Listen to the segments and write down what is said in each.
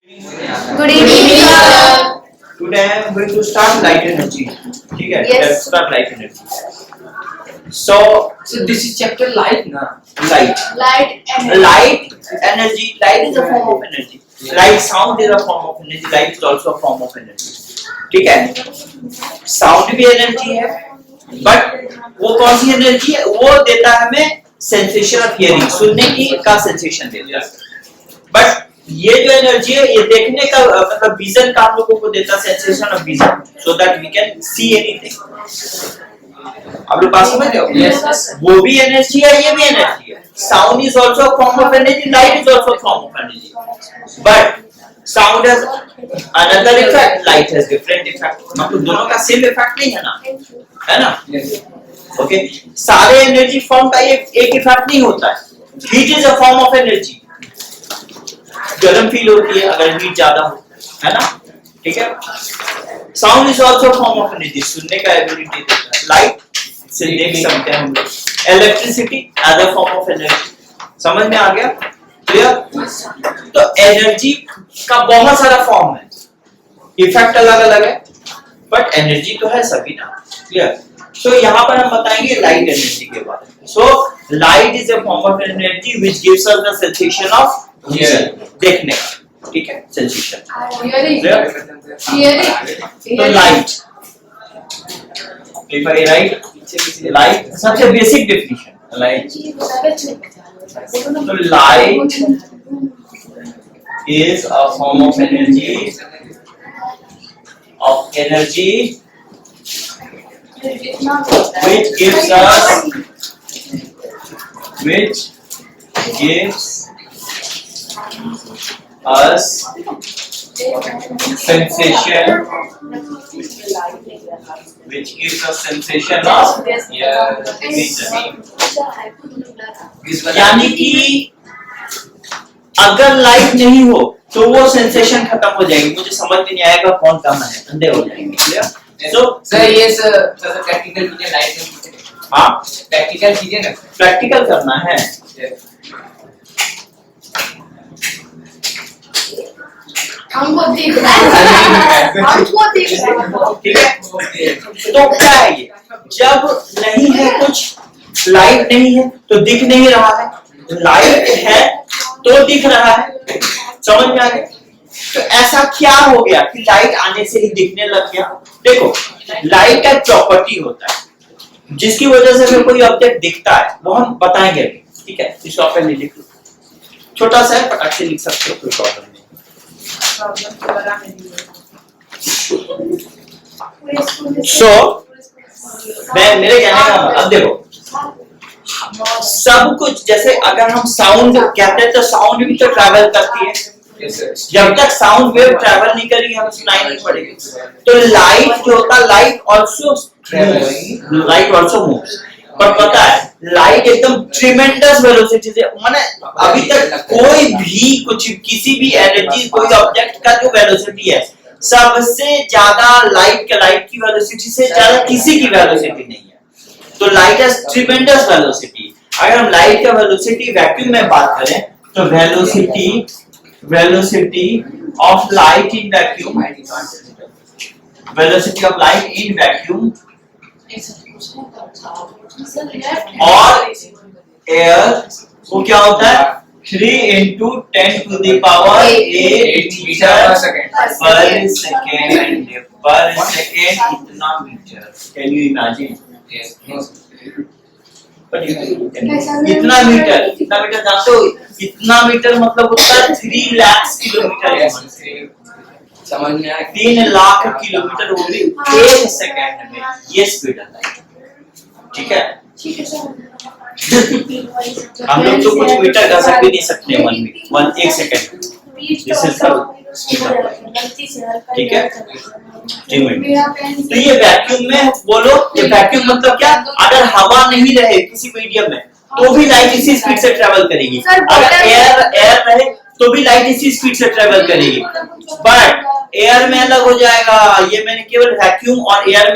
Good evening, sir. Today I am going to start light energy. ठीक है? Yes. Let's start light energy. So this is chapter light, na? light. Light energy. Light energy. Light is a form of energy. Light sound is a form of energy. Light is also a form of energy. ठीक है? Sound भी energy है, but वो कौन सी energy है? वो देता है हमें sensation of hearing, सुनने की का sensation देता है. But ये जो एनर्जी है ये देखने का मतलब विजन का हम लोगों को देता है, sensation of vision, so that we can see anything. आप लोग बात समझ रहे हो? Yes. वो भी एनर्जी है, ये भी एनर्जी है. Sound is also a form of energy, light is also a form of energy. But sound has another effect, light has different effect. मतलब दोनों का सेम इफेक्ट नहीं है ना, है ना? ओके, सारे एनर्जी फॉर्म का एक इफेक्ट नहीं होता है. Heat is a form of energy. गर्म फील होती है अगर हीट ज्यादा हो, है ना? ठीक है. Sound is also form of energy, सुनने का एबिलिटी देता है. लाइट से देख सकते हैं हम लोग. Electricity as a form of energy. समझ में आ गया? क्लियर? तो एनर्जी का बहुत सारा फॉर्म है, इफेक्ट अलग अलग है, बट एनर्जी तो है सभी ना. क्लियर? तो यहाँ पर हम बताएंगे लाइट एनर्जी के बारे में. So light is a form of energy which gives us the sensation of देखने का. ठीक है, सेंसेशन. तो light, if I right light, सबसे बेसिक डेफिनेशन लाइट. तो light is a form of energy which gives us sensation of यानी कि अगर लाइट नहीं हो तो वो सेंसेशन खत्म हो जाएगी. मुझे समझ में नहीं आएगा कौन कहाँ है, अंधे हो जाएंगे. क्लियर? सो सर ये प्रैक्टिकल चीजें लाइट में. हाँ, प्रैक्टिकल चीजें ना, प्रैक्टिकल करना है. हमको दिख रहा है. हमको दिख रहा है. ठीक है. तो क्या है ये? जब नहीं है कुछ, लाइट नहीं है तो दिख नहीं रहा है, लाइट है तो दिख रहा है. समझ में आ गया? तो ऐसा क्या हो गया कि लाइट आने से ही दिखने लग गया? देखो, लाइट का प्रॉपर्टी होता है जिसकी वजह से हमें कोई ऑब्जेक्ट दिखता है, वो हम बताएंगे अभी. ठीक है, इस टॉपिक में लिख लो. छोटा सा है, फटाक से लिख सकते हो, कोई प्रॉब्लम नहीं. सो मेरे कहने का मतलब देखो, सब कुछ जैसे अगर हम साउंड कहते हैं तो साउंड भी तो ट्रैवल करती है. जब तक साउंड वेव ट्रैवल नहीं करेगी हमें सुनाई नहीं पड़ेगी. तो लाइट जो होता है, लाइट आल्सो मूव्स. पर पता है लाइट एकदम ट्रिमेंडस वेलोसिटी से, माने अभी तक कोई भी कुछ किसी भी एनर्जी, कोई ऑब्जेक्ट का जो वेलोसिटी है सबसे ज्यादा लाइट की वेलोसिटी से ज्यादा किसी की वेलोसिटी नहीं है. तो लाइट हैज ट्रिमेंडस वेलोसिटी. अगर हम लाइट का वेलोसिटी वैक्यूम में बात करें तो velocity of light in vacuum, velocity of light in vacuum और एयर वो क्या होता है? 3 into 10 to the power 8 metre पर सेकेंड. इतना मीटर. Can you imagine? इतना मीटर जानते हो? इतना मीटर मतलब होता है 3 लाख किलोमीटर. समझ में आया? 3 लाख किलोमीटर, वो भी 1 सेकेंड में. ये स्पीड है लाइट. ठीक है. हम लोग तो कुछ मीटर घसक भी नहीं सकते 1 second. This is speed of light. ठीक है. तो ये वैक्यूम में बोलो, ये वैक्यूम मतलब क्या? अगर हवा नहीं रहे किसी मीडियम में तो भी लाइट इसी स्पीड से ट्रेवल करेगी. अगर एयर रहे तो भी लाइट इसी स्पीड से ट्रेवल करेगी. बट एयर में अलग हो जाएगा. ये मैंने केवल वैक्यूम और एयर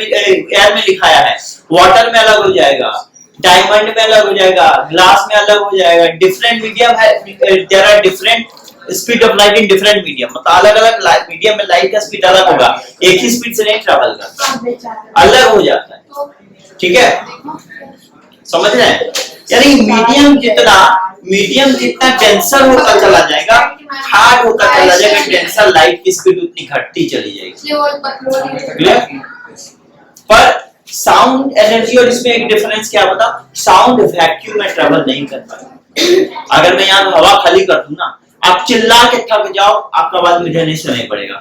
में लिखाया है. वाटर में अलग हो जाएगा, डायमंड में अलग हो जाएगा, ग्लास में अलग हो जाएगा. डिफरेंट मीडियम है, there are different speed of light in different medium, मतलब अलग अलग मीडियम में लाइट का स्पीड अलग होगा, एक ही स्पीड से नहीं ट्रेवल करता, अलग हो जाता है। ठीक है, समझ रहे हैं? यानी मीडियम जितना डेंसर होता चला जाएगा, हार्ड होता चला जाएगा डेंसर, लाइट की स्पीड उतनी घटती चली जाएगी। क्लियर? पर साउंड एनर्जी और इसमें एक डिफरेंस क्या बता, साउंड वैक्यूम में ट्रेवल नहीं कर पाएगा। अगर मैं यहाँ हवा खाली कर दूं ना, आप चिल्ला के थक जाओ, आपका आवाज मुझे नहीं सुनाई पड़ेगा,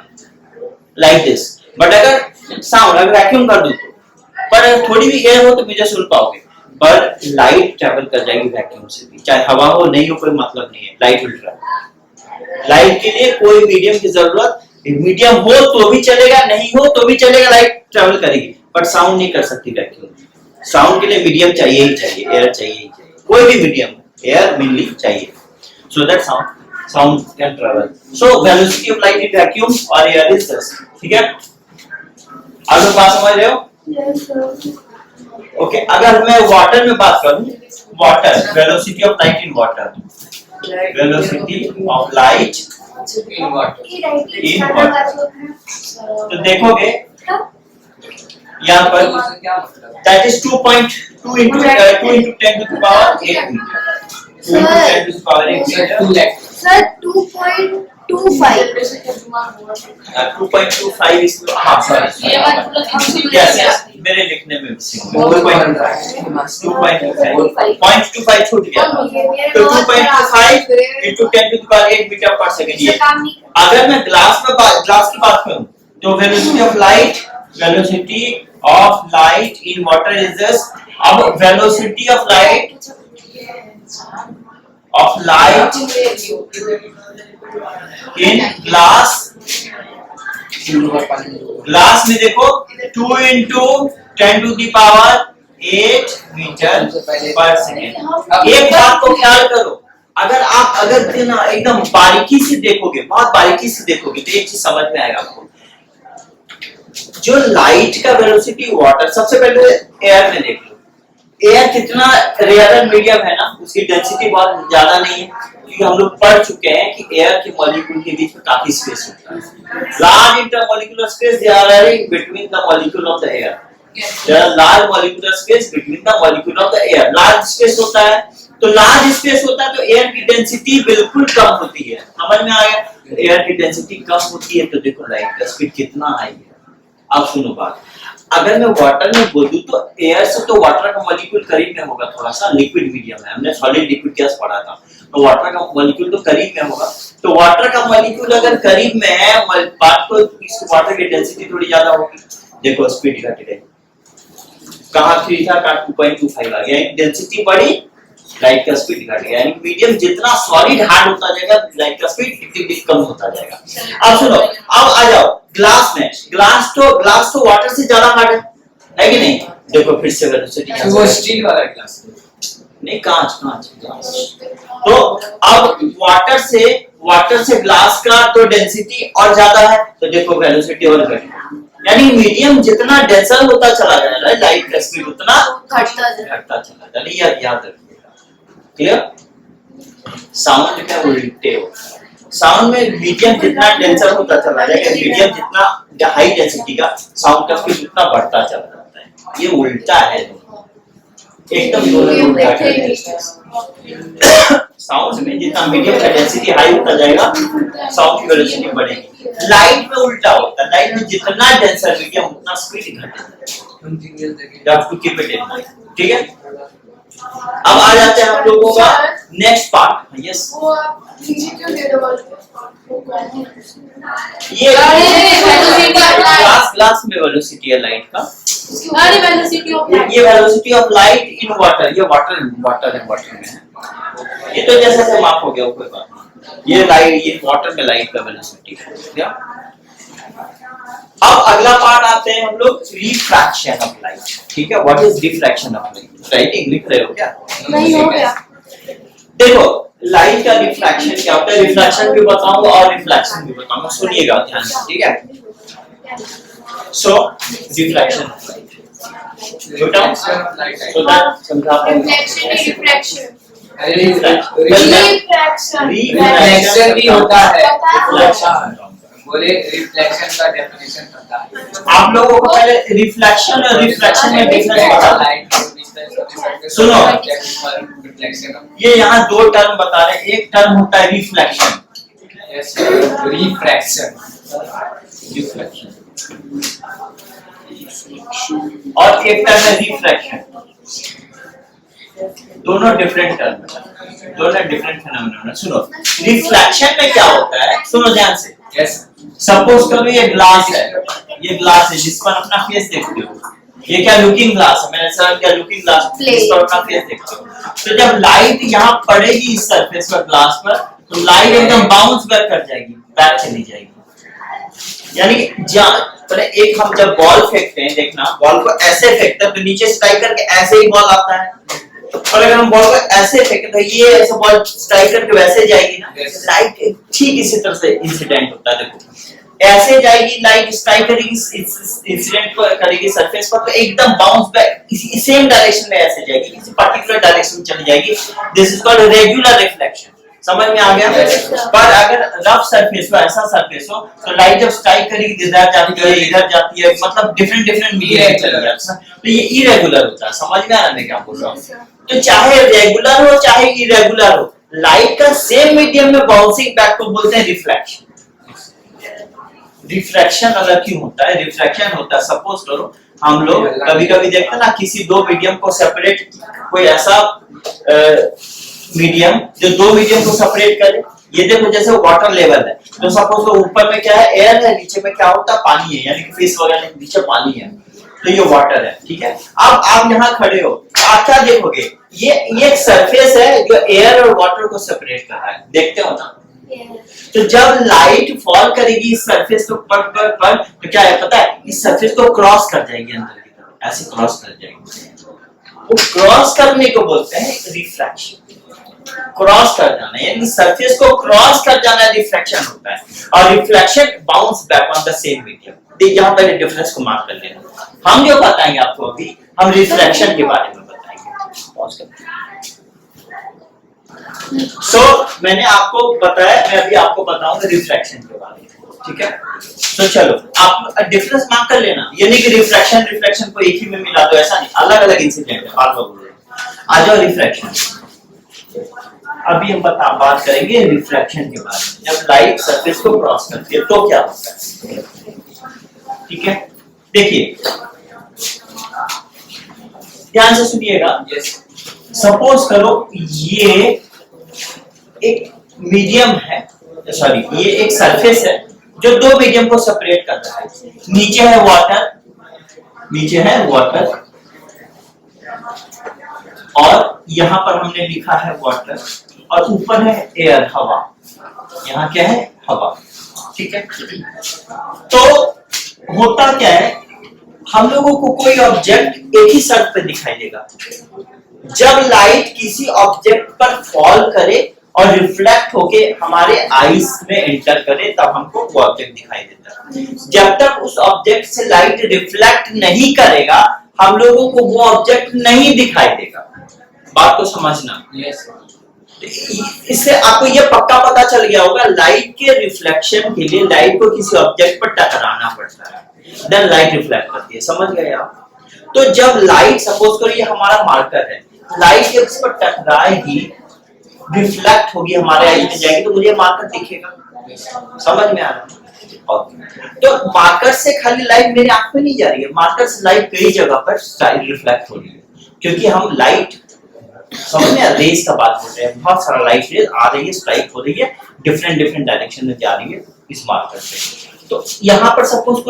लाइक दिस। बट अगर साउंड अगर वैक्यूम कर दूं तो, पर थोड़ी भी एयर हो तो मुझे सुन पाओगे, पर लाइट ट्रेवल कर जाएगी वैक्यूम से भी, चाहे हवा हो नहीं हो कोई मतलब नहीं है, लाइट विल ट्रेवल। लाइट के लिए कोई मीडियम की जरूरत, मीडियम हो तो भी चलेगा, नहीं हो तो भी चलेगा, लाइट ट्रेवल करेगी, बट साउंड नहीं कर सकती वैक्यूम। साउंड के लिए मीडियम चाहिए ही चाहिए, एयर चाहिए ही चाहिए, कोई भी मीडियम, एयर मेनली चाहिए, so that sound can travel. So velocity of light in vacuum और एयर इज दिस। ठीक है, आप लोग बात समझ रहे हो? ओके, अगर मैं वाटर में बात करूं, water, velocity of light in water, velocity of light in water, तो देखोगे यहाँ पर क्या मतलब? that is 2.2 into 10 to the power 8 meter, 2 into 10 to the power 8 meter, 2 lakh. Sir 2.25 2.25 is हाँ sorry yes मेरे लिखने में मिसिंग 2.25 0.25 छूट गया, तो 2.25 into 10 to the power 8 meter per second। ये अगर मैं ग्लास की बात करूं तो velocity of light in water is this। अब velocity of light in glass में देखो 2 into 10 to the power 8 metre पर सेकेंड। एक बात को ख्याल करो, अगर ना एकदम बारीकी से देखोगे, बहुत बारीकी से देखोगे तो एक चीज समझ में आएगा आपको, जो लाइट का वेलोसिटी वाटर, सबसे पहले एयर में देख लो, एयर कितना रेयर मीडियम है ना, उसकी डेंसिटी बहुत ज्यादा नहीं है, क्योंकि हम लोग पढ़ चुके हैं कि एयर के मॉलिक्यूल के बीच में काफी स्पेस होता है, large intermolecular space they are having between the molecule of the air, there are large molecular space between the molecule of the air, large space होता है, तो लार्ज स्पेस होता है तो एयर की डेंसिटी बिल्कुल कम होती है। समझ में आ गया? एयर की डेंसिटी कम होती है तो देखो लाइट का स्पीड कितना हाई है। अब सुनो बात, अगर मैं वाटर में बोलूं तो एयर से तो वाटर का मॉलिक्यूल करीब में होगा, थोड़ा सा लिक्विड मीडियम है, हमने सॉलिड लिक्विड गैस पढ़ा था, तो वाटर का मॉलिक्यूल तो करीब में होगा, तो वाटर का मॉलिक्यूल अगर करीब में है, बात तो इस वाटर की डेंसिटी थोड़ी ज्यादा होगी। देखो स्पीड घट गई, कहां 3 था, कहां 2.25 आ गया, डेंसिटी बढ़ी, लाइट का स्पीड घट गया, यानी मीडियम जितना सॉलिड हार्ड होता जाएगा, लाइट का स्पीड कम होता जाएगा। अब सुनो, अब आ जाओ ग्लास में, ग्लास तो वाटर से ज्यादा हार्ड है कि नहीं? देखो फिर से वेलोसिटी, वो स्टील वाला ग्लास नहीं, कांच ग्लास। तो अब वाटर से ग्लास का तो डेंसिटी और ज्यादा है, तो देखो वेलोसिटी और घट, यानी मीडियम जितना डेंसर होता चला जाएगा, लाइट का स्पीड उतना घटता चला जाएगा, याद रखिएगा। क्लियर? साउंड में उल्टे हो, साउंड में मीडियम जितना डेंसर होता चला जाएगा, मीडियम जितना हाई डेंसिटी का साउंड का स्पीड उतना बढ़ता चला जाता है, ये उल्टा है, एकदम उल्टा है। साउंड में जितना मीडियम का डेंसिटी हाई होता जाएगा, साउंड की वेलोसिटी बढ़ेगी। लाइट में उल्टा होता है, लाइट में जितना डेंसर मीडियम उतना स्पीड घटेगा। ठीक है, अब आ जाते हैं हम लोगों का नेक्स्ट पार्ट। यस, ये ग्लास में वेलोसिटी है लाइट का, ये velocity of light in water, ये वाटर में है, ये तो जैसे माफ हो गया, कोई बात नहीं, ये वाटर में लाइट का वेलोसिटी है। अब अगला पार्ट आते हैं हम लोग रिफ्रैक्शन ऑफ लाइट। ठीक है, what is refraction of light? Writing लिख रहे हो क्या? नहीं हो गया। देखो लाइट का रिफ्रैक्शन क्या होता है, रिफ्लेक्शन भी बताऊंगा और रिफ्लेक्शन भी बताऊंगा, सुनिएगा ध्यान से। ठीक है, so refraction of light, so that reflection, reflection भी होता है। रिफ्लेक्शन बोले रिफ्लेक्शन का डेफिनेशन पता है। आप लोगों को पहले रिफ्लेक्शन और रिफ्लेक्शन में डिफरेंस पता है। सुनो, रिफ्लेक्शन ये यहाँ दो टर्म बता रहे हैं। एक टर्म होता है रिफ्लेक्शन, रिफ्रैक्शन और एक टर्म है रिफ्रैक्शन। दोनों डिफरेंट टर्म, दोनों डिफरेंट फिनोमेना। सुनो, रिफ्लेक्शन में क्या होता है, सुनो ध्यान से। यस सपोज करो ये ग्लास है, ये ग्लास है जिस पर अपना फेस देखते हो। ये क्या लुकिंग ग्लास है, मैंने सर क्या लुकिंग ग्लास जिस पर अपना फेस देखते हो। तो जब लाइट यहाँ पड़ेगी इस सरफेस पर, ग्लास पर, तो लाइट एकदम बाउंस बैक कर जाएगी, बैक चली जाएगी। यानी एक हम जब बॉल फेंकते हैं, देखना बॉल को ऐसे फेंकते हैं तो नीचे स्ट्राइक करके ऐसे ही बॉल आता है, और अगर हम बॉल को ऐसे फेंके तो ये ऐसे बॉल स्ट्राइक करके वैसे जाएगी ना। लाइट ठीक इसी तरह से इंसिडेंट होता है। देखो ऐसे जाएगी लाइट, स्ट्राइक करेगी इंसिडेंट को करेगी सरफेस पर, तो एकदम बाउंस बैक इसी सेम डायरेक्शन में ऐसे जाएगी, किसी पर्टिकुलर डायरेक्शन में चली जाएगी। This is called regular reflection. समझ में आ गया? पर अगर रफ सरफेस हो, ऐसा सरफेस हो, तो लाइट जब स्ट्राइक करेगी इधर जाती है इधर जाती है, मतलब डिफरेंट डिफरेंट मीडियम में चली जाती है, तो ये इरेगुलर होता है। समझ में आ रहा है मैं क्या बोल रहा हूँ? तो चाहे रेगुलर हो चाहे इरेगुलर हो, लाइट का सेम मीडियम में बाउंसिंग बैक को बोलते हैं रिफ्लेक्शन। रिफ्रैक्शन अलग क्यों होता है? रिफ्रैक्शन होता है, सपोज करो हम लोग कभी कभी देखते हैं ना, किसी दो मीडियम को सेपरेट, कोई ऐसा मीडियम जो दो मीडियम को सेपरेट करे। ये देखो जैसे वाटर लेवल है, तो सपोज ऊपर में क्या है, एयर है, नीचे में क्या होता है, पानी है, यानी कि फिश वगैरह नीचे पानी है, तो ये वाटर है। ठीक है, अब आप यहाँ खड़े हो, आप क्या देखोगे, ये एक सरफेस है जो एयर और वाटर को सेपरेट कर रहा है, देखते हो ना। तो जब लाइट फॉल करेगी इस सरफेस को पर तो क्या है पता है, इस सरफेस को क्रॉस कर जाएगी अंदर की तरफ, ऐसे क्रॉस कर जाएगी। वो क्रॉस करने को बोलते हैं रिफ्रैक्शन। क्रॉस कर जाना यानी सरफेस को क्रॉस कर जाना रिफ्रैक्शन होता है, और reflection bounce back on the same medium. यहाँ पहले डिफरेंस को मार्क कर लेना। हम जो बताएंगे आपको अभी, हम रिफ्लेक्शन के बारे में बताएंगे। मैंने आपको बताया, मैं अभी आपको बताऊंगा रिफ्रैक्शन के बारे में। ठीक है, तो चलो आप डिफरेंस मार्क कर लेना। ये नहीं कि रिफ्लेक्शन को एक ही में मिला दो, ऐसा नहीं, अलग अलग इंसिडेंट है। आ जाओ रिफ्रैक्शन। अभी हम बात करेंगे रिफ्रैक्शन के बारे में। जब लाइट सरफेस को क्रॉस करती है तो क्या होता है, ठीक है। देखिए ध्यान से सुनिएगा। सपोज करो ये एक मीडियम है, सॉरी ये एक सरफेस है जो दो मीडियम को सेपरेट करता है। नीचे है वाटर, और यहाँ पर हमने लिखा है वाटर, और ऊपर है एयर, हवा। यहाँ क्या है, हवा। ठीक है, तो होता क्या है, हम लोगों को कोई ऑब्जेक्ट एक ही शर्त पे दिखाई देगा। जब लाइट किसी ऑब्जेक्ट पर फॉल करे और रिफ्लेक्ट होके हमारे आईज में एंटर करे, तब हमको वो ऑब्जेक्ट दिखाई देता है। जब तक उस ऑब्जेक्ट से लाइट रिफ्लेक्ट नहीं करेगा, हम लोगों को वो ऑब्जेक्ट नहीं दिखाई देगा। बात को समझना। इससे आपको ये पक्का पता चल गया होगा, लाइट के रिफ्लेक्शन के लिए लाइट को किसी ऑब्जेक्ट पर टकराना पड़ता है, देन लाइट रिफ्लेक्ट करती है। समझ गए आप? तो जब लाइट, सपोज करो ये हमारा मार्कर है, लाइट जब इस पर टकराएगी, रिफ्लेक्ट होगी, हमारे आई में जाएगी, तो मुझे मार्कर दिखेगा। समझ में आ रहा है? तो मार्कर से खाली लाइट मेरी आंख में नहीं जा रही है, मार्कर से लाइट कई जगह पर रिफ्लेक्ट हो रही है, क्योंकि हम लाइट, समझ में रेज का बात कर रहे हैं, बहुत सारा लाइट रेज आ रही है, स्ट्राइक हो रही है, डिफरेंट डायरेक्शन में जा रही है इस मार्कर से। तो यहाँ पर सपोज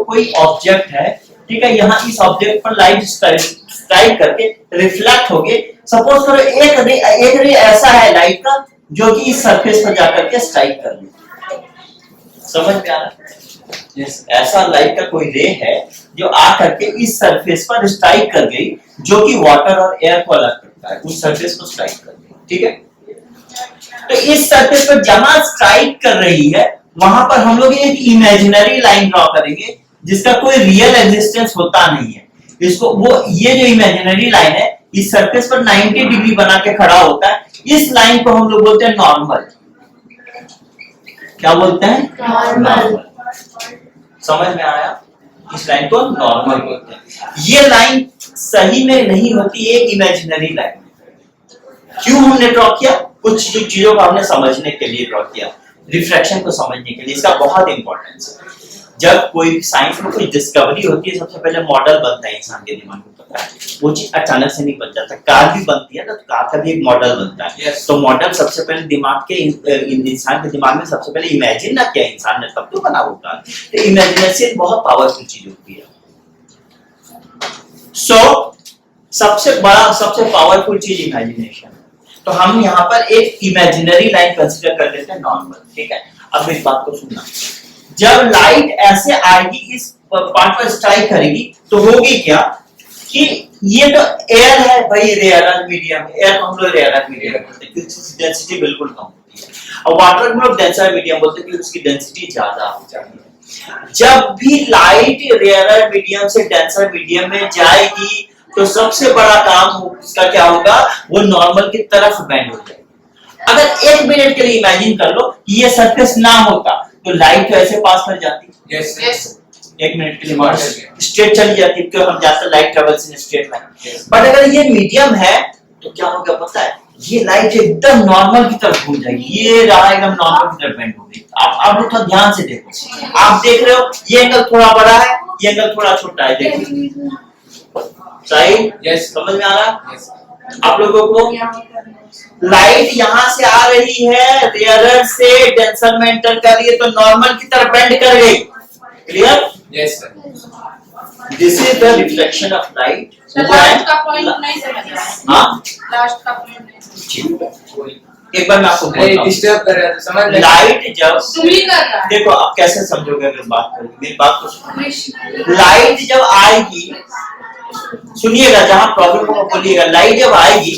कोई ऑब्जेक्ट है, ठीक है, यहाँ इस ऑब्जेक्ट पर लाइट स्ट्राइक करके रिफ्लेक्ट होके, सपोज करो एक रे ऐसा है लाइट का जो कि इस सरफेस पर जाकर के स्ट्राइक कर रही है। समझ में आ रहा है? ऐसा लाइट का कोई रे है जो आ करके इस सरफेस पर स्ट्राइक कर गई, जो कि वाटर और एयर को अलग करता है, उस सरफेस को स्ट्राइक कर गई। ठीक है, तो इस सरफेस पर जहां स्ट्राइक कर रही है, वहां पर हम लोग एक इमेजिनरी लाइन ड्रॉ करेंगे जिसका कोई रियल एग्जिस्टेंस होता नहीं है। इसको वो ये जो इमेजिनरी लाइन है, इस सरफेस पर 90 डिग्री बना के खड़ा होता है, इस लाइन को हम लोग बोलते हैं नॉर्मल। क्या बोलते हैं? नॉर्मल। समझ में आया? इस लाइन को नॉर्मल बोलते हैं। ये लाइन सही में नहीं होती, एक इमेजिनरी लाइन। क्यों हमने ड्रॉ किया? कुछ चीजों को हमने समझने के लिए ड्रॉ किया, रिफ्रैक्शन को समझने के लिए। इसका बहुत इंपॉर्टेंस है। जब कोई साइंस में कोई डिस्कवरी होती है, सबसे पहले मॉडल बनता है इंसान के दिमाग में, पता है वो चीज अचानक से नहीं बन जाता। कार भी बनती है ना, तो कार का भी एक मॉडल बनता है। तो मॉडल सबसे पहले दिमाग के इंसान के दिमाग में सबसे पहले इमेजिन ना किया इंसान ने, तब तो बना वो कार। तो इमेजिनेशन बहुत पावरफुल चीज होती है। सबसे बड़ा सबसे पावरफुल चीज इमेजिनेशन। तो हम यहाँ पर एक इमेजिनरी लाइन कंसीडर कर लेते हैं नॉर्मल, ठीक है। अब इस बात को सुनना, जब लाइट ऐसे आएगी, इस पार्ट पर स्ट्राइक करेगी, तो होगी क्या कि ये तो एयर है भाई, रेयर मीडियम। एयर को हम लोग रेयर मीडियम बोलते हैं क्योंकि उसकी डेंसिटी बिल्कुल कम होती है, और वाटर को हम लोग डेंसर मीडियम बोलते हैं क्योंकि उसकी डेंसिटी ज्यादा होती है। जब भी लाइट रेयर मीडियम से डेंसर मीडियम में जाएगी, तो सबसे बड़ा काम उसका क्या होगा? वो नॉर्मल की तरफ बेंड हो जाएगी। अगर 1 मिनट के लिए इमेजिन कर लो कि ये सरफेस ना होता, तो लाइट तो ऐसे पास कर जाती। यस 1 मिनट के लिए स्ट्रेट चली जाती, क्योंकि हम जानते हैं light travels in straight line. But अगर ये मीडियम है, तो क्या होगा पता है? ये लाइट एकदम नॉर्मल की तरफ घूम जाएगी। ये रहा एकदम नॉर्मल की तरफ बेंड हो गई। आप लोग थोड़ा ध्यान से देखो, आप देख रहे हो ये एंगल थोड़ा बड़ा है, ये एंगल थोड़ा छोटा है। देखो सही? यस समझ में आ रहा? यस आप लोगों को लाइट यहाँ से आ रही है, रेयरर से डेंसर में एंटर कर रही है, तो नॉर्मल की तरफ बेंड कर गई। Clear? Yes sir. This is the reflection of light. Last का पॉइंट नहीं समझ रहा है। हाँ, लास्ट का पॉइंट नहीं। एक बार मैं आपको बोलता हूँ, डिस्टर्ब कर रहा है, समझ ले। लाइट जब तुम ही कर रहा है। देखो आप कैसे समझोगे अगर बात करोगे, मेरी बात को सुनो। है। लाइट जब आएगी, सुनिएगा, जहां प्रॉब्लम को बोलिएगा। लाइट जब आएगी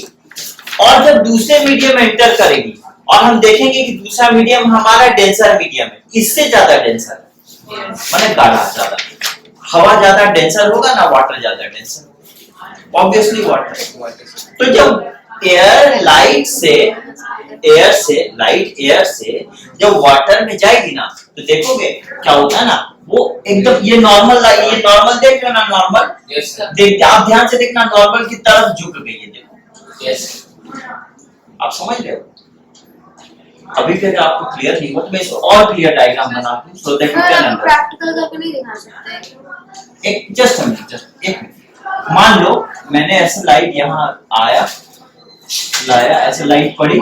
और जब दूसरे मीडियम में एंटर करेगी, और हम देखेंगे कि दूसरा मीडियम हमारा डेंसर मीडियम है, इससे ज्यादा डेंसर है, माने गाढ़ा ज्यादा। हवा ज्यादा डेंसर होगा ना, वाटर ज्यादा डेंसर, ऑब्वियसली वाटर। तो जब लाइट एयर से जब वाटर में जाएगी ना, तो देखोगे क्या होता है ना, वो एकदम ये नॉर्मल देख रहे हो ना, नॉर्मल यस सर। देख, आप ध्यान से देखना, नॉर्मल की तरफ झुक गई है। देखो यस आप समझ रहे हो? अभी फिर आपको क्लियर नहीं हुआ तो मैं इसको और क्लियर डायग्राम बना दूं, so that you can understand. Practical करके नहीं दिखा सकते। एक जस्ट एक मिनट, मान लो मैंने ऐसे लाइट यहाँ लाया, ऐसे लाइट पड़ी,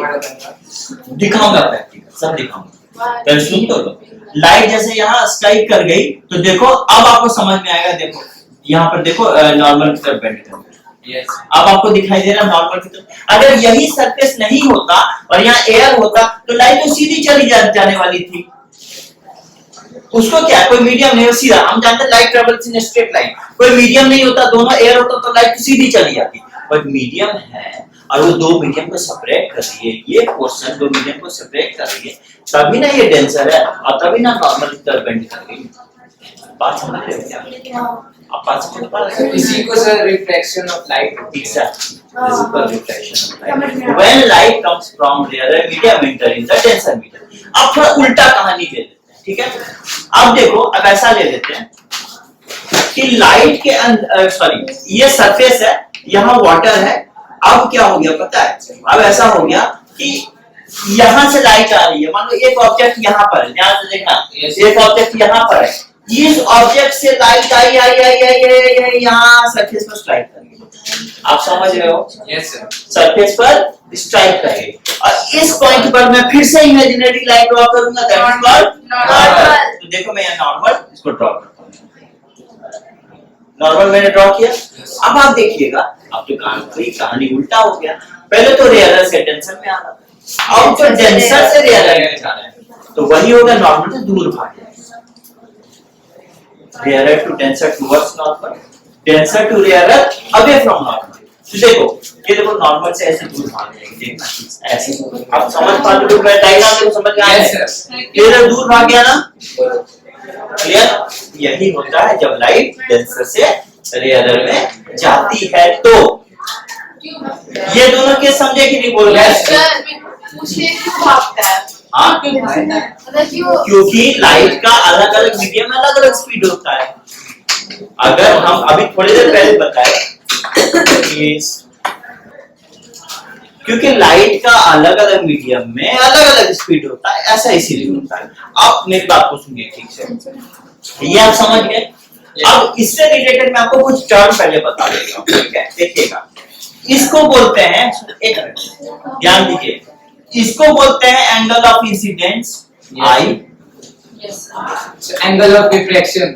दिखाऊंगा प्रैक्टिकल, सब दिखाऊंगा, पहले सुन तो लो। लाइट जैसे यहाँ स्ट्राइक कर गई, तो देखो अब आपको समझ में आएगा। देखो यहाँ पर देखो, नॉर्मल की तरफ बेंड कर, यस अब आपको दिखाई दे रहा नॉर्मल की तरफ। अगर यही सरफेस नहीं होता और यहाँ एयर होता, तो लाइट तो सीधी चली जाने वाली थी। उसको क्या, कोई मीडियम नहीं, सीधा। हम जानते हैं light travels in straight line. कोई मीडियम नहीं होता, दोनों एयर होता, तो लाइट सीधी चली जाती। बट मीडियम है, और वो दो मीडियम को सेपरेट कर रही है, ये पोर्शन दो मीडियम को सेपरेट कर रही है, तभी ना ये डेंसर है, और तभी ना नॉर्मल की तरफ बेंड कर रही है। बात समझ रहे हो क्या? आप बात समझ पा रहे हो? इसी को sir reflection of light. Exactly. This is the reflection of light. When light comes from rarer medium enter in the denser medium. अब थोड़ा उल्टा कहानी ले लेते हैं, ठीक है? अब देखो, अब ऐसा ले लेते हैं कि लाइट के अंदर, सॉरी, ये सरफेस है, यहाँ वाटर है। अब क्या हो गया पता है? अब ऐसा हो गया कि यहाँ से लाइट आ रही है। मान लो एक ऑब्जेक्ट यहाँ पर है, ध्यान से देखना, एक ऑब्जेक्ट यहाँ पर है। इस ऑब्जेक्ट से लाइट आई यहाँ सरफेस पर स्ट्राइक करेगी। आप समझ रहे हो? Yes sir. सरफेस पर स्ट्राइक करेगी, और इस पॉइंट पर मैं फिर से इमेजिनरी लाइन ड्रॉ करूंगा, दैट इज कॉल्ड नॉर्मल। तो देखो मैं यहाँ नॉर्मल इसको ड्रॉ करता हूँ। नॉर्मल मैंने ड्रॉ किया। अब आप देखिएगा, अब तो कहानी उल्टा हो गया। पहले तो रेयरर से डेंसर में आ रहा था, अब तो डेंसर से रेयरर में जा रहा है, तो वही होगा नॉर्मल से दूर भाग जाएगा। Rarer to denser towards normal, denser to rarer away from normal। तो देखो, ये देखो नॉर्मल से ऐसे दूर भाग जाएगी, देखना ऐसे। आप समझ पा रहे हो? मैं डायग्राम देखो, समझ में आया है? रेयर दूर भाग गया ना, क्लियर? यही होता है जब लाइट डेंसर से रेयर में जाती है। तो ये दोनों केस समझे कि नहीं बोल रहे? पूछिए क्यों भागता है? हाँ, मतलब क्यों? क्योंकि लाइट का अलग अलग मीडियम में अलग अलग स्पीड होता है। अगर हम अभी थोड़ी देर पहले बताए कि क्योंकि लाइट का अलग अलग मीडियम में अलग अलग स्पीड होता है, ऐसा इसीलिए होता है। आप मेरी बात को सुनिए ठीक से, ये आप समझ गए। अब इससे रिलेटेड मैं आपको कुछ टर्म पहले बता देता हूँ, ठीक है? देखिएगा, इसको बोलते हैं, एक ध्यान दीजिए, इसको बोलते हैं angle of incidence I, angle of reflection,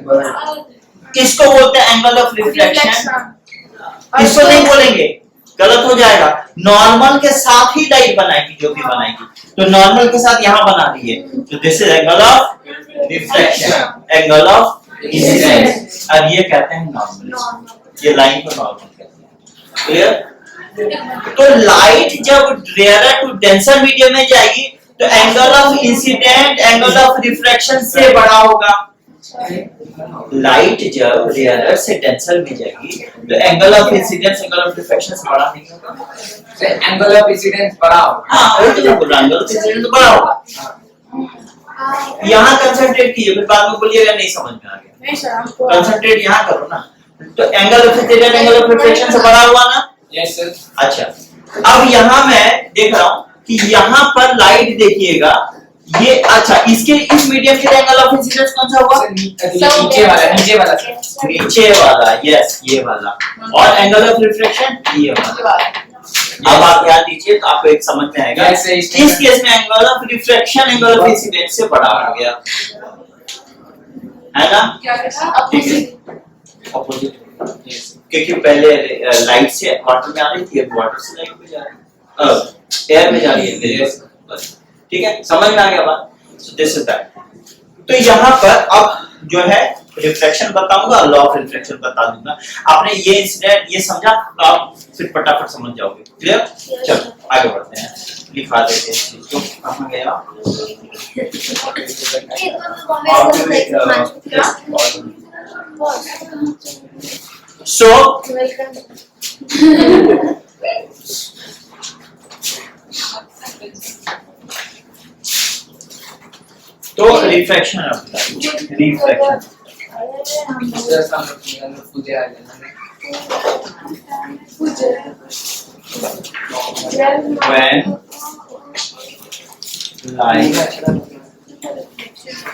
इसको बोलते हैं एंगल ऑफ रिफ्लेक्शन। इसको नहीं बोलेंगे, गलत हो जाएगा। नॉर्मल के साथ ही लाइट बनाएगी, जो भी बनाएगी, तो नॉर्मल के साथ यहां बना दी है, तो this is angle of reflection, angle of incidence. अब ये कहते हैं नॉर्मल, ये लाइन को नॉर्मल कहते हैं। क्लियर? तो लाइट जब रेयरर टू डेंसर मीडियम में जाएगी तो angle of incident angle of refraction से बड़ा होगा। लाइट जब रेयरर से डेंसर में जाएगी तो angle of incidence angle of refraction से बड़ा नहीं होगा। एंगल ऑफ इंसिडेंस बड़ा होगा। हाँ, वही तो बोल रहा हूं, एंगल ऑफ इंसिडेंस बड़ा होगा। यहाँ कंसंट्रेट कीजिए, फिर बाद में बोलिएगा नहीं समझ में आ गया। कंसंट्रेट यहाँ करो ना, तो angle of incident angle of refraction से बड़ा हुआ ना? Yes sir. अच्छा, अब यहाँ मैं देख रहा हूँ कि यहाँ पर लाइट देखिएगा, ये अच्छा, इसके इस मीडियम के एंगल ऑफ इंसिडेंस कौन सा हुआ? नीचे वाला सर। नीचे वाला, यस, ये वाला। और एंगल ऑफ रिफ्रैक्शन ये वाला। अब आप ध्यान दीजिए तो आपको एक समझ में आएगा। इस केस में angle of refraction angle of incidence से बड़ा हो गया, है ना? अपोजिट, क्योंकि पहले लाइट से वाटर में आ रही थी, अब वाटर से लाइट में जा रही है, एयर में जा रही है। ठीक है, समझ में आ गया बात? So this is that. तो यहाँ पर अब जो है रिफ्रैक्शन बताऊंगा, लॉ ऑफ रिफ्रैक्शन बता दूंगा। आपने ये इंसिडेंट ये समझा तो आप फिर फटाफट समझ जाओगे। क्लियर? चलो आगे बढ़ते हैं, लिखा देते हैं इस चीज को। कहां गया? So तो refraction refraction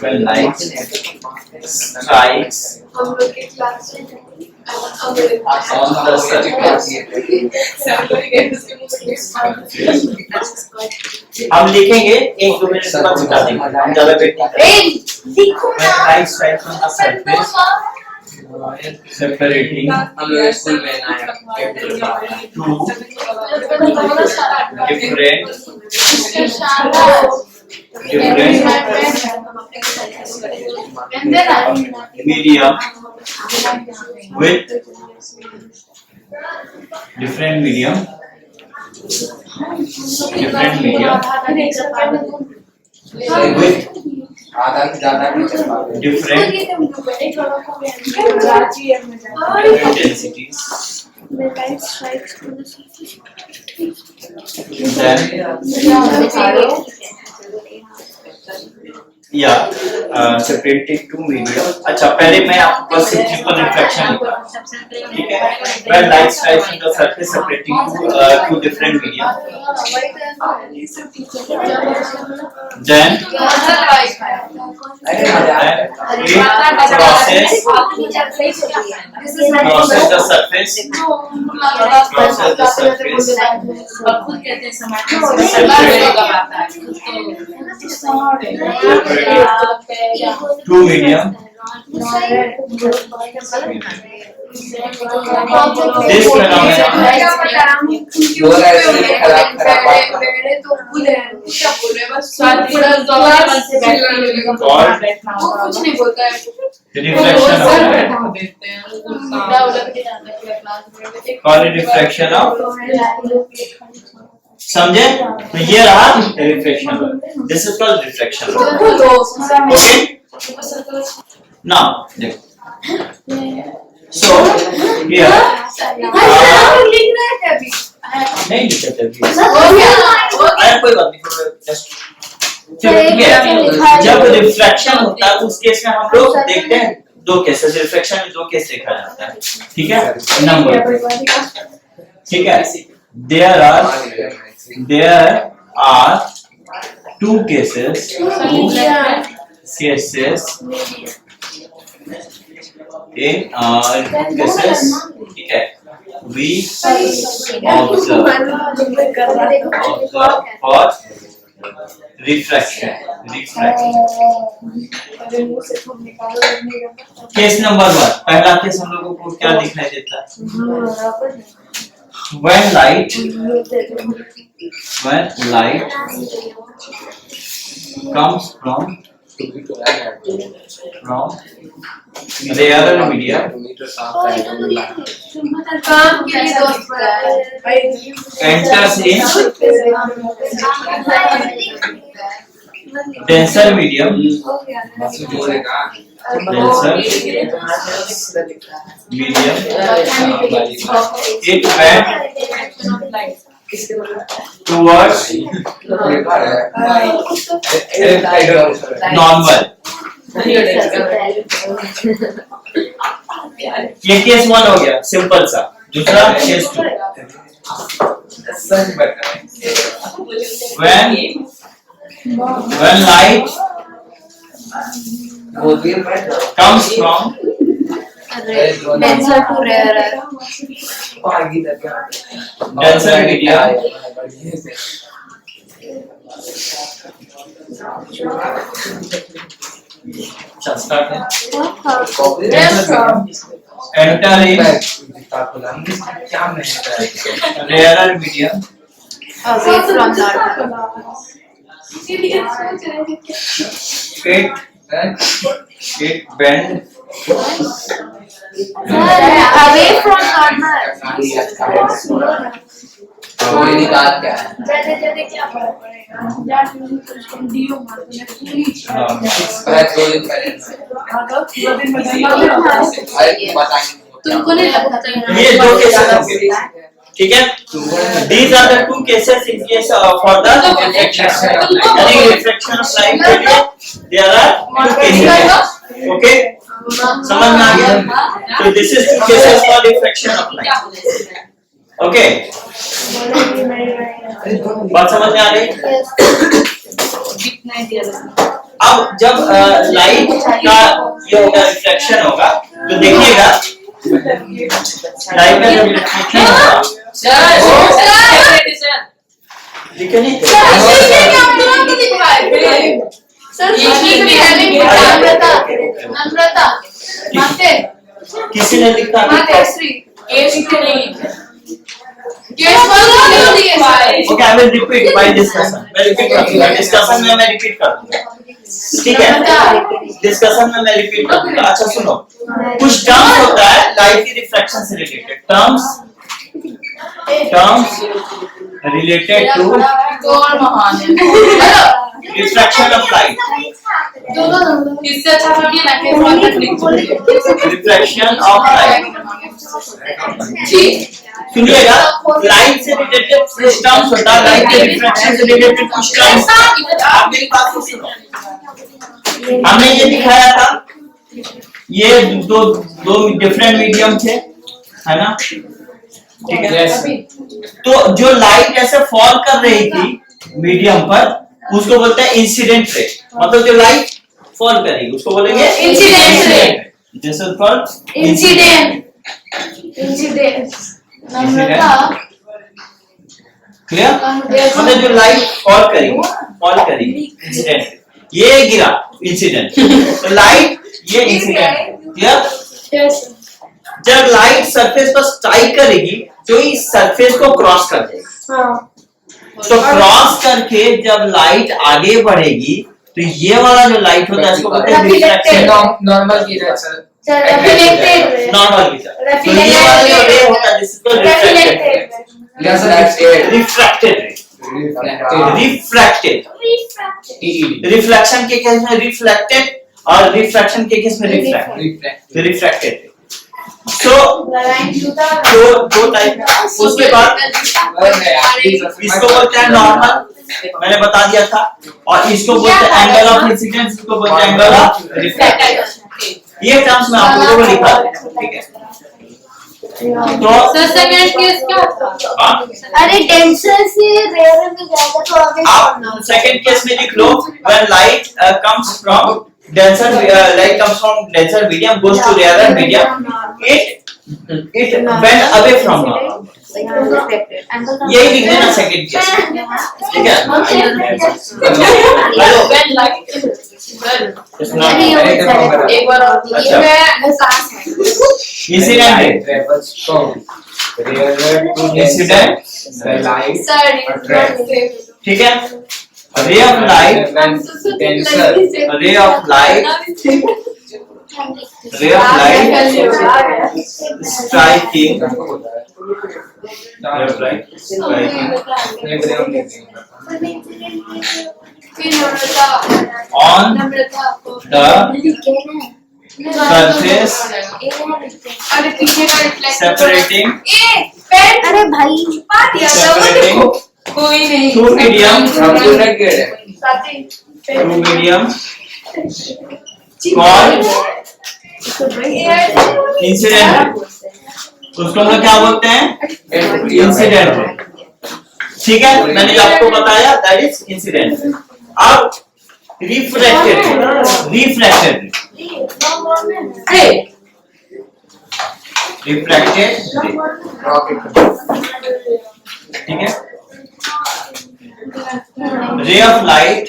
when light strikes on the surface, हम लिखेंगे, एक दो मिनट के बाद बता देंगे, हम ज्यादा वेट नहीं करेंगे। लिखो ना। Light strikes on the surface, separating school में आया two different medium with different medium with आधा से ज्यादा नहीं चल पा रहे। different densities, separated two medium। अच्छा, पहले मैं आपको सिंपल रिफ्लेक्शन लिखा, ठीक है? When light strikes on the surface separating two different medium, then it crosses the surface, two medium, this reflection of, समझे? तो ये रहा reflection, this is called reflection. Okay, now देखो, सो हियर नहीं लिखा था अभी। हो गया अरे कोई बात नहीं, जस्ट ठीक है। जब रिफ्रैक्शन होता है उस केस में हम लोग देखते हैं दो केसेस, रिफ्रैक्शन में दो केस देखा जाता है, ठीक है। नंबर, ठीक है, there are two cases in cases, ठीक है, we observe for refraction. Case number 1, पहला केस हम लोगों को क्या दिखाई देता है? When light comes from rarer medium काम के लिए दोस्त enters in denser medium, it bends towards normal. ये केस 1 हो गया, सिंपल सा। दूसरा case 2, when light comes from denser to rarer denser medium, चल स्टार्ट है। enter in rarer medium, away from normal it bend away from normal कोई निकाल क्या है? जैसे क्या फर्क पड़ेगा तुमको नहीं लगता ये दो केसेस होंगे, ठीक है। These are the two cases in case for the refraction. यानी refraction of light के लिए there are two cases, okay? समझ में आ गया? So this is two cases for refraction of light, okay? बात समझ में आ रही? अब जब लाइट का ये होगा रिफ्लेक्शन होगा तो देखिएगा लाइट का जब रिफ्लेक्शन होगा ठीक है नहीं किसी ने लिखा Okay, I will repeat by discussion. मैं repeat करूँगा. Discussion में मैं repeat करूँगा. ठीक है? Discussion में मैं repeat करूँगा. अच्छा सुनो. कुछ terms होता है light की refraction से related. Terms related to refraction of light. इससे अच्छा भी ना कि Refraction of light. सुनिएगा, लाइट से रिलेटेड कुछ टर्म्स होता है, लाइट के रिफ्रैक्शन से रिलेटेड कुछ टर्म्स। आप मेरी बात को सुनो। हमने ये दिखाया था, ये दो डिफरेंट मीडियम थे, है ना? ठीक है। तो जो लाइट ऐसे फॉल कर रही थी मीडियम पर, उसको बोलते हैं इंसिडेंट रे। मतलब जो लाइट फॉल करेगी उसको बोलेंगे incident ray. This is called incident clear? मतलब जो लाइट फॉल करेगी इंसिडेंट, ये गिरा इंसिडेंट, तो लाइट ये इंसिडेंट, क्लियर? जब लाइट सरफेस पर स्ट्राइक करेगी तो इस सरफेस को क्रॉस कर देगी, तो क्रॉस करके जब लाइट आगे बढ़ेगी तो ये वाला जो लाइट होता है इसको बोलते हैं रिफ्लेक्शन। नॉर्मल की तरह सर, नॉर्मल की तरह, तो ये वाला जो रे होता है जिसको रिफ्रैक्टेड रिफ्लेक्शन के केस में रिफ्लेक्टेड और रिफ्रैक्शन के केस में रिफ्रैक्टेड। So दो टाइप है। उसके बाद इसको बोलते हैं नॉर्मल, मैंने बता दिया था, और इसको बोलते हैं एंगल ऑफ इंसिडेंस, इसको बोलते हैं एंगल ऑफ रिफ्रैक्शन। ये टर्म्स में आप लोगों को लिखा है, ठीक है। तो सेकंड केस क्या था? अरे डेंसर से रेयर में जाएगा तो आगे आप सेकंड केस में लिख लो, when light comes from denser medium goes to rarer medium, it went away from normal. यही लिख देना सेकंड केस, ठीक है। हेलो एक बार और अच्छा। इंसिडेंट ठीक है। Ray of light striking on the surface separating अरे भाई separating कोई नहीं two medium called इंसिडेंट, उसको हम लोग क्या बोलते हैं? इंसिडेंट, ठीक है। मैंने आपको बताया दैट इज इंसिडेंट। अब रिफ्रैक्टेड ठीक है। Ray of light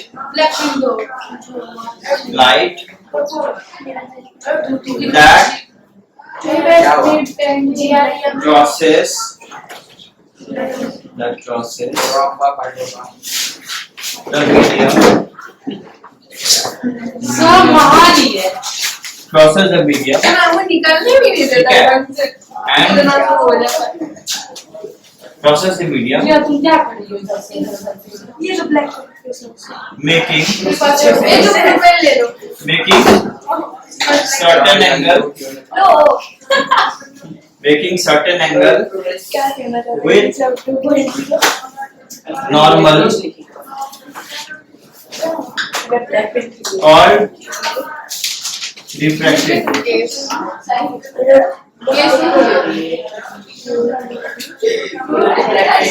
that crosses the medium सब महाली है crosses the medium वो निकलने भी नहीं देता ढंग से and इतना तो हो जाता है crosses the medium या तुम क्या कर रही हो ये जो ब्लैक making ये जो प्रोफाइल ले लो certain angle लो making certain angle क्या कहना चाहते with normal or refracted,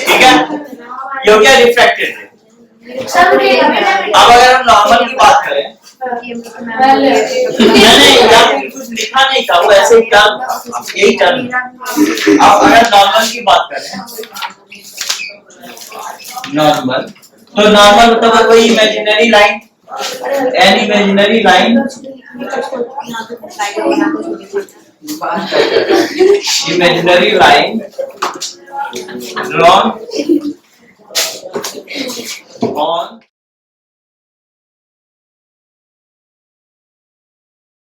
ठीक है। ये हो गया रिफ्रैक्टेड। अब अगर हम नॉर्मल की बात करें, मैंने यहाँ पे कुछ लिखा नहीं था, वो ऐसे ही टर्म यही टर्म। अब अगर नॉर्मल की बात करें, नॉर्मल तो नॉर्मल मतलब कोई imaginary line, an imaginary line drawn